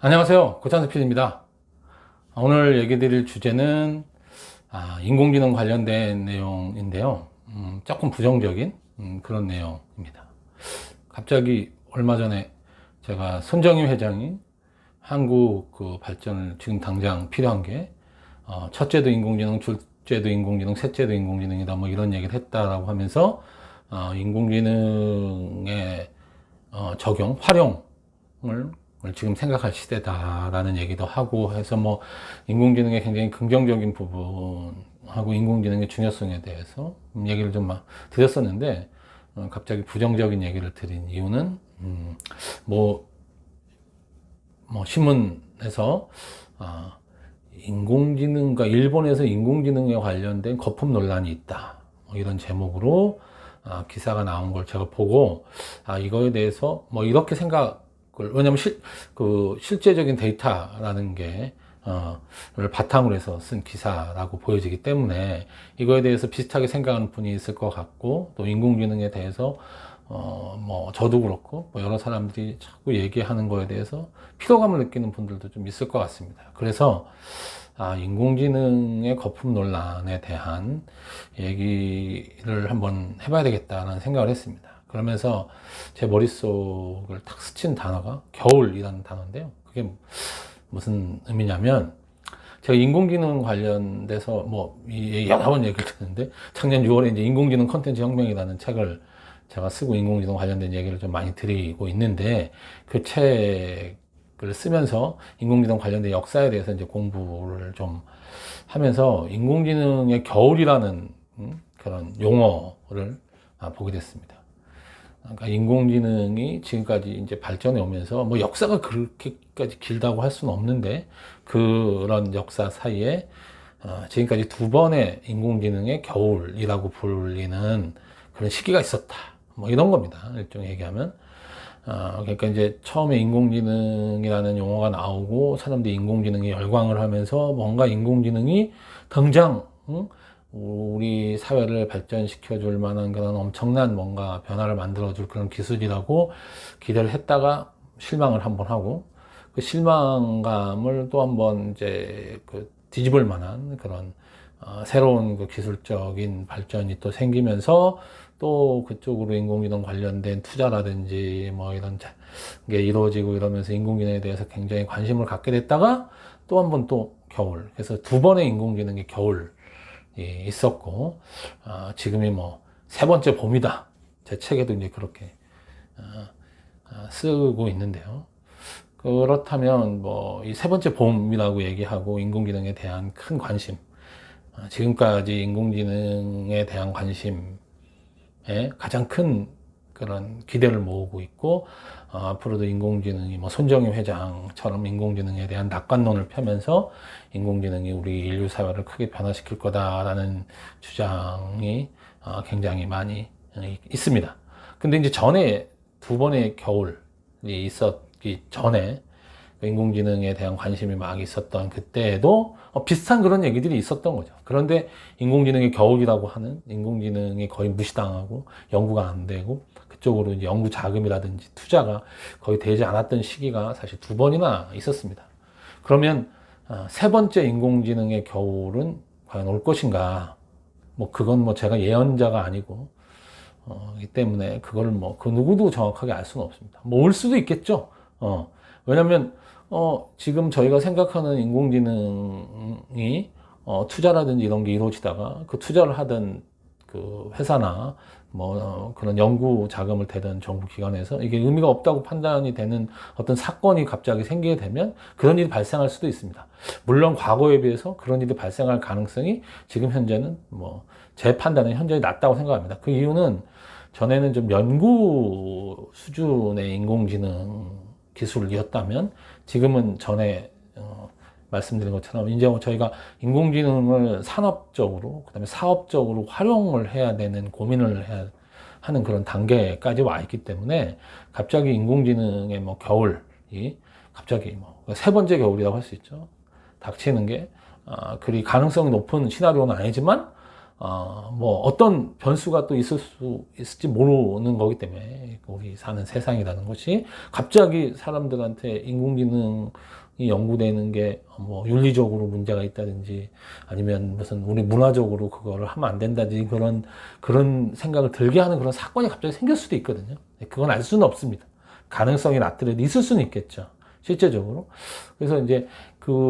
안녕하세요. 고찬수 PD입니다. 오늘 얘기 드릴 주제는 인공지능 관련된 내용인데요. 조금 부정적인 그런 내용입니다. 갑자기 얼마 전에 제가 손정희 회장이 한국 그 발전을 지금 당장 필요한 게 첫째도 인공지능, 둘째도 인공지능, 셋째도 인공지능이다 뭐 이런 얘기를 했다라고 하면서 인공지능의 적용, 활용을 지금 생각할 시대다라는 얘기도 하고 해서 뭐 인공지능의 굉장히 긍정적인 부분하고 인공지능의 중요성에 대해서 얘기를 좀 막 드렸었는데 갑자기 부정적인 얘기를 드린 이유는 뭐 신문에서 인공지능과 일본에서 인공지능에 관련된 거품 논란이 있다 뭐 이런 제목으로 기사가 나온 걸 제가 보고 이거에 대해서 뭐 이렇게 왜냐면 실제적인 데이터라는 게 를 바탕으로 해서 쓴 기사라고 보여지기 때문에 이거에 대해서 비슷하게 생각하는 분이 있을 것 같고, 또 인공지능에 대해서 뭐 저도 그렇고 뭐 여러 사람들이 자꾸 얘기하는 거에 대해서 피로감을 느끼는 분들도 좀 있을 것 같습니다. 그래서 인공지능의 거품 논란에 대한 얘기를 한번 해봐야 되겠다는 생각을 했습니다. 그러면서 제 머릿속을 탁 스친 단어가 겨울이라는 단어인데요. 그게 무슨 의미냐면, 제가 인공지능 관련돼서 여러 번 얘기를 듣는데, 작년 6월에 이제 인공지능 콘텐츠 혁명이라는 책을 제가 쓰고 인공지능 관련된 얘기를 좀 많이 드리고 있는데, 그 책을 쓰면서 인공지능 관련된 역사에 대해서 이제 공부를 좀 하면서 인공지능의 겨울이라는 그런 용어를 보게 됐습니다. 그러니까 인공지능이 지금까지 이제 발전해 오면서 뭐 역사가 그렇게까지 길다고 할 수는 없는데, 그런 역사 사이에 지금까지 두 번의 인공지능의 겨울이라고 불리는 그런 시기가 있었다. 뭐 이런 겁니다. 일종의 얘기하면. 그러니까 이제 처음에 인공지능이라는 용어가 나오고 사람들이 인공지능에 열광을 하면서 뭔가 인공지능이 당장 우리 사회를 발전시켜 줄 만한 그런 엄청난 뭔가 변화를 만들어 줄 그런 기술이라고 기대를 했다가 실망을 한번 하고, 그 실망감을 또 한번 이제 뒤집을 만한 그런 새로운 그 기술적인 발전이 또 생기면서 또 그쪽으로 인공지능 관련된 투자라든지 뭐 이런 게 이루어지고 이러면서 인공지능에 대해서 굉장히 관심을 갖게 됐다가 또 한번 또 겨울. 그래서 두 번의 인공지능의 겨울 있었고, 지금이 뭐 세 번째 봄이다. 제 책에도 이제 그렇게 쓰고 있는데요. 그렇다면 뭐 이 세 번째 봄이라고 얘기하고 인공지능에 대한 큰 관심, 지금까지 인공지능에 대한 관심에 가장 큰 그런 기대를 모으고 있고, 앞으로도 인공지능이 뭐 손정희 회장처럼 인공지능에 대한 낙관론을 펴면서 인공지능이 우리 인류 사회를 크게 변화시킬 거다라는 주장이 굉장히 많이 있습니다. 근데 이제 전에 두 번의 겨울이 있었기 전에 인공지능에 대한 관심이 막 있었던 그때에도 비슷한 그런 얘기들이 있었던 거죠. 그런데 인공지능의 겨울이라고 하는, 인공지능이 거의 무시당하고 연구가 안 되고 그쪽으로 이제 연구 자금이라든지 투자가 거의 되지 않았던 시기가 사실 두 번이나 있었습니다. 그러면 세 번째 인공지능의 겨울은 과연 올 것인가? 뭐 그건 뭐 제가 예언자가 아니고 이 때문에 그걸 뭐 그 누구도 정확하게 알 수는 없습니다. 뭐 올 수도 있겠죠. 왜냐면 지금 저희가 생각하는 인공지능이 투자라든지 이런 게 이루어지다가 그 투자를 하던 그 회사나 뭐 그런 연구 자금을 대던 정부 기관에서 이게 의미가 없다고 판단이 되는 어떤 사건이 갑자기 생기게 되면 그런 일이 발생할 수도 있습니다. 물론 과거에 비해서 그런 일이 발생할 가능성이 지금 현재는 뭐 제 판단은 현저히 낮다고 생각합니다. 그 이유는 전에는 좀 연구 수준의 인공지능 기술이었다면 지금은 전에 말씀드린 것처럼 이제 저희가 인공지능을 산업적으로 그다음에 사업적으로 활용을 해야 되는, 고민을 해야 하는 그런 단계까지 와 있기 때문에 갑자기 인공지능의 뭐 겨울이 갑자기 뭐 세 번째 겨울이라고 할 수 있죠. 닥치는 게 그리 가능성이 높은 시나리오는 아니지만 뭐 어떤 변수가 또 있을지 모르는 거기 때문에 우리 사는 세상이라는 것이 갑자기 사람들한테 인공지능이 연구되는 게 뭐 윤리적으로 문제가 있다든지 아니면 무슨 우리 문화적으로 그거를 하면 안 된다든지 그런 생각을 들게 하는 그런 사건이 갑자기 생길 수도 있거든요. 그건 알 수는 없습니다. 가능성이 낮더라도 있을 수는 있겠죠. 실제적으로. 그래서 이제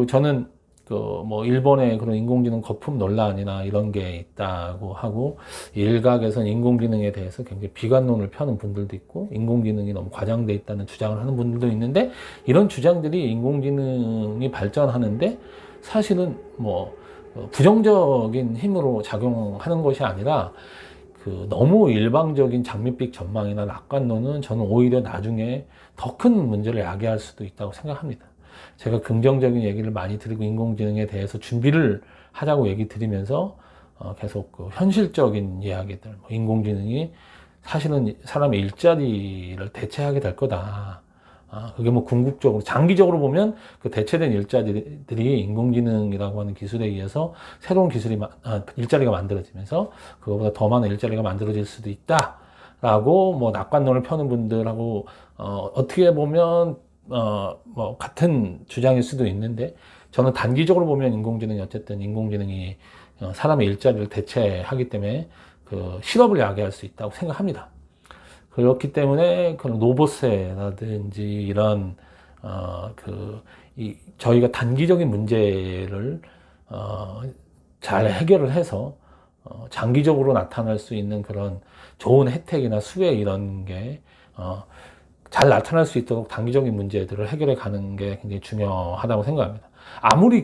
저는 뭐 일본의 그런 인공지능 거품 논란이나 이런 게 있다고 하고 일각에서는 인공지능에 대해서 굉장히 비관론을 펴는 분들도 있고 인공지능이 너무 과장돼 있다는 주장을 하는 분들도 있는데 이런 주장들이 인공지능이 발전하는데 사실은 뭐 부정적인 힘으로 작용하는 것이 아니라 너무 일방적인 장밋빛 전망이나 낙관론은 저는 오히려 나중에 더 큰 문제를 야기할 수도 있다고 생각합니다. 제가 긍정적인 얘기를 많이 드리고 인공지능에 대해서 준비를 하자고 얘기 드리면서 계속 현실적인 이야기들, 인공지능이 사실은 사람의 일자리를 대체하게 될 거다. 그게 뭐 궁극적으로, 장기적으로 보면 그 대체된 일자리들이 인공지능이라고 하는 기술에 의해서 새로운 일자리가 만들어지면서 그거보다 더 많은 일자리가 만들어질 수도 있다. 라고 뭐 낙관론을 펴는 분들하고, 어떻게 보면 뭐 같은 주장일 수도 있는데 저는 단기적으로 보면 인공지능이 사람의 일자리를 대체하기 때문에 실업을 야기할 수 있다고 생각합니다. 그렇기 때문에 로봇세라든지 이런 저희가 단기적인 문제를 잘 해결을 해서 장기적으로 나타날 수 있는 그런 좋은 혜택이나 수혜 이런 게 잘 나타날 수 있도록 단기적인 문제들을 해결해 가는 게 굉장히 중요하다고 생각합니다. 아무리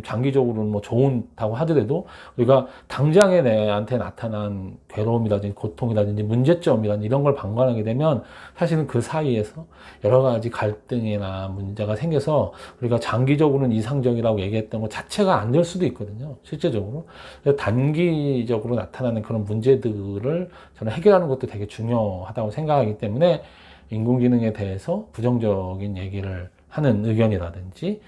장기적으로는 뭐 좋다고 하더라도 우리가 당장에 내한테 나타난 괴로움이라든지 고통이라든지 문제점이라든지 이런 걸 방관하게 되면 사실은 그 사이에서 여러 가지 갈등이나 문제가 생겨서 우리가 장기적으로는 이상적이라고 얘기했던 것 자체가 안 될 수도 있거든요. 실제적으로. 그래서 단기적으로 나타나는 그런 문제들을 저는 해결하는 것도 되게 중요하다고 생각하기 때문에 인공지능에 대해서 부정적인 얘기를 하는 의견이라든지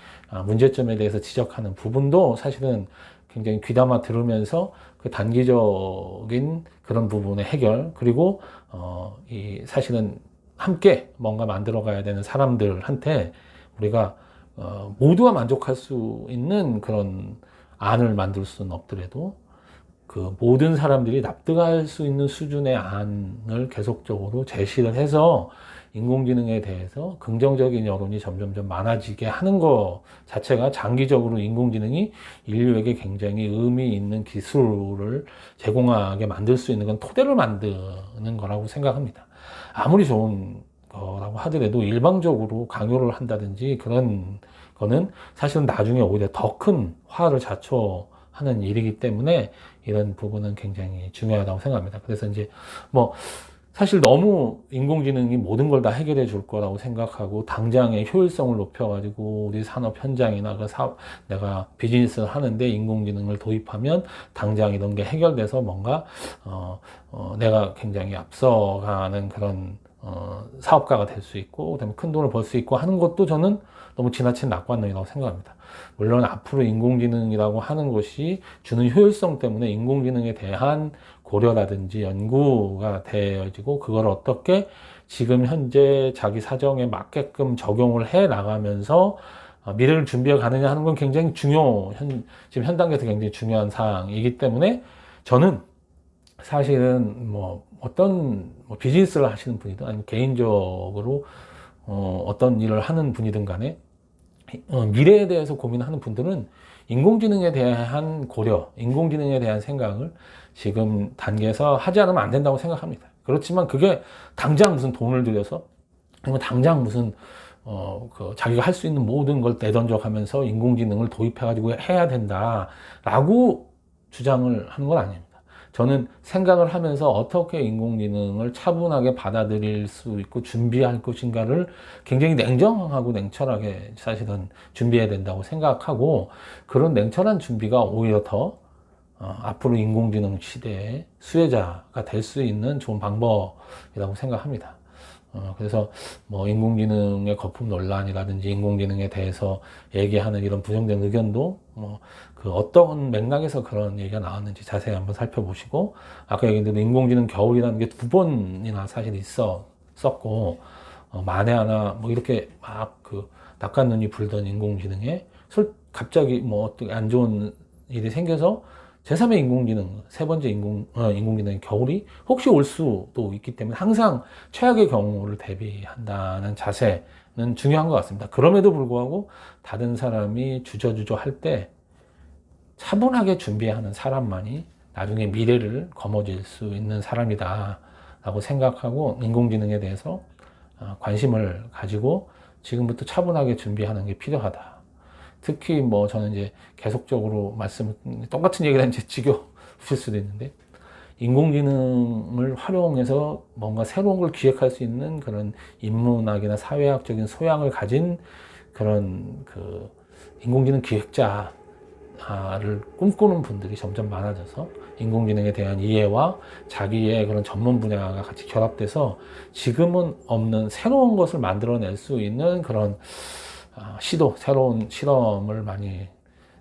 문제점에 대해서 지적하는 부분도 사실은 굉장히 귀담아 들으면서 그 단기적인 그런 부분의 해결 그리고 사실은 함께 뭔가 만들어 가야 되는 사람들한테 우리가 모두가 만족할 수 있는 그런 안을 만들 수는 없더라도 모든 사람들이 납득할 수 있는 수준의 안을 계속적으로 제시를 해서 인공지능에 대해서 긍정적인 여론이 점점점 많아지게 하는 것 자체가 장기적으로 인공지능이 인류에게 굉장히 의미 있는 기술을 제공하게 만들 수 있는 건 토대를 만드는 거라고 생각합니다. 아무리 좋은 거라고 하더라도 일방적으로 강요를 한다든지 그런 거는 사실은 나중에 오히려 더 큰 화를 자초하는 일이기 때문에 이런 부분은 굉장히 중요하다고 생각합니다. 그래서 이제 사실 너무 인공지능이 모든 걸 다 해결해 줄 거라고 생각하고 당장의 효율성을 높여가지고 우리 산업 현장이나 내가 비즈니스를 하는데 인공지능을 도입하면 당장 이런 게 해결돼서 뭔가 내가 굉장히 앞서가는 그런 사업가가 될 수 있고 그다음에 큰 돈을 벌 수 있고 하는 것도 저는 너무 지나친 낙관론이라고 생각합니다. 물론 앞으로 인공지능이라고 하는 것이 주는 효율성 때문에 인공지능에 대한 고려라든지 연구가 되어지고 그걸 어떻게 지금 현재 자기 사정에 맞게끔 적용을 해 나가면서 미래를 준비해 가느냐 하는 건 굉장히 지금 현 단계에서 굉장히 중요한 사항이기 때문에 저는 사실은 어떤 비즈니스를 하시는 분이든 아니면 개인적으로 어떤 일을 하는 분이든 간에 미래에 대해서 고민하는 분들은 인공지능에 대한 고려, 인공지능에 대한 생각을 지금 단계에서 하지 않으면 안 된다고 생각합니다. 그렇지만 그게 당장 무슨 돈을 들여서 아니면 당장 무슨 자기가 할 수 있는 모든 걸 내던져 가면서 인공지능을 도입해가지고 해야 된다라고 주장을 하는 건 아닙니다. 저는 생각을 하면서 어떻게 인공지능을 차분하게 받아들일 수 있고 준비할 것인가를 굉장히 냉정하고 냉철하게 사실은 준비해야 된다고 생각하고 그런 냉철한 준비가 오히려 더 앞으로 인공지능 시대의 수혜자가 될 수 있는 좋은 방법이라고 생각합니다. 그래서 뭐 인공지능의 거품 논란이라든지 인공지능에 대해서 얘기하는 이런 부정적인 의견도 뭐 그 어떤 맥락에서 그런 얘기가 나왔는지 자세히 한번 살펴보시고, 아까 얘기한 대로 인공지능 겨울이라는 게 2번이나 사실 있었고, 만에 하나 뭐 이렇게 막 그 낙관눈이 불던 인공지능에 갑자기 뭐 어떻게 안 좋은 일이 생겨서 제3의 인공지능, 세 번째 인공지능의 겨울이 혹시 올 수도 있기 때문에 항상 최악의 경우를 대비한다는 자세는 중요한 것 같습니다. 그럼에도 불구하고 다른 사람이 주저주저 할 때 차분하게 준비하는 사람만이 나중에 미래를 거머쥘 수 있는 사람이다 라고 생각하고, 인공지능에 대해서 관심을 가지고 지금부터 차분하게 준비하는 게 필요하다. 특히 뭐 저는 이제 계속적으로 똑같은 얘기를 이제 지겨우실 수도 있는데, 인공지능을 활용해서 뭔가 새로운 걸 기획할 수 있는 그런 인문학이나 사회학적인 소양을 가진 그런 그 인공지능 기획자를 꿈꾸는 분들이 점점 많아져서 인공지능에 대한 이해와 자기의 그런 전문 분야가 같이 결합돼서 지금은 없는 새로운 것을 만들어낼 수 있는 그런 새로운 실험을 많이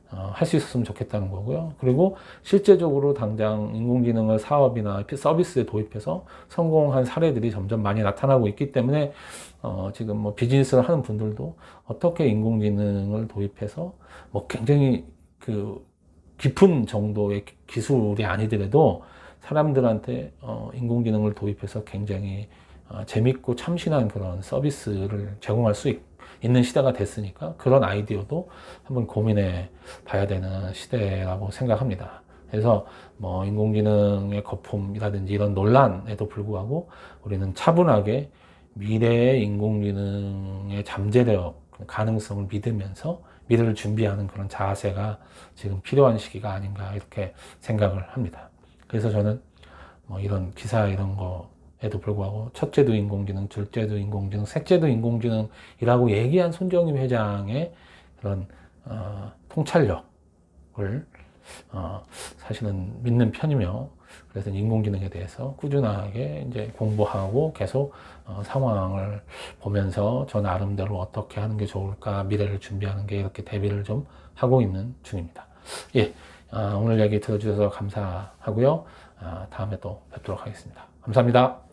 할 수 있었으면 좋겠다는 거고요. 그리고 실제적으로 당장 인공지능을 사업이나 서비스에 도입해서 성공한 사례들이 점점 많이 나타나고 있기 때문에 지금 뭐 비즈니스를 하는 분들도 어떻게 인공지능을 도입해서 뭐 굉장히 그 깊은 정도의 기술이 아니더라도 사람들한테 인공지능을 도입해서 굉장히 재밌고 참신한 그런 서비스를 제공할 수 있는 시대가 됐으니까 그런 아이디어도 한번 고민해 봐야 되는 시대라고 생각합니다. 그래서 뭐 인공지능의 거품이라든지 이런 논란에도 불구하고 우리는 차분하게 미래의 인공지능의 잠재력, 가능성을 믿으면서 미래를 준비하는 그런 자세가 지금 필요한 시기가 아닌가 이렇게 생각을 합니다. 그래서 저는 뭐 이런 기사 이런 거에도 불구하고 첫째도 인공지능, 둘째도 인공지능, 셋째도 인공지능이라고 얘기한 손정임 회장의 그런 통찰력을 사실은 믿는 편이며, 그래서 인공지능에 대해서 꾸준하게 이제 공부하고 계속 상황을 보면서 저 나름대로 어떻게 하는 게 좋을까, 미래를 준비하는 게 이렇게 대비를 좀 하고 있는 중입니다. 예, 오늘 얘기 들어주셔서 감사하고요. 다음에 또 뵙도록 하겠습니다. 감사합니다.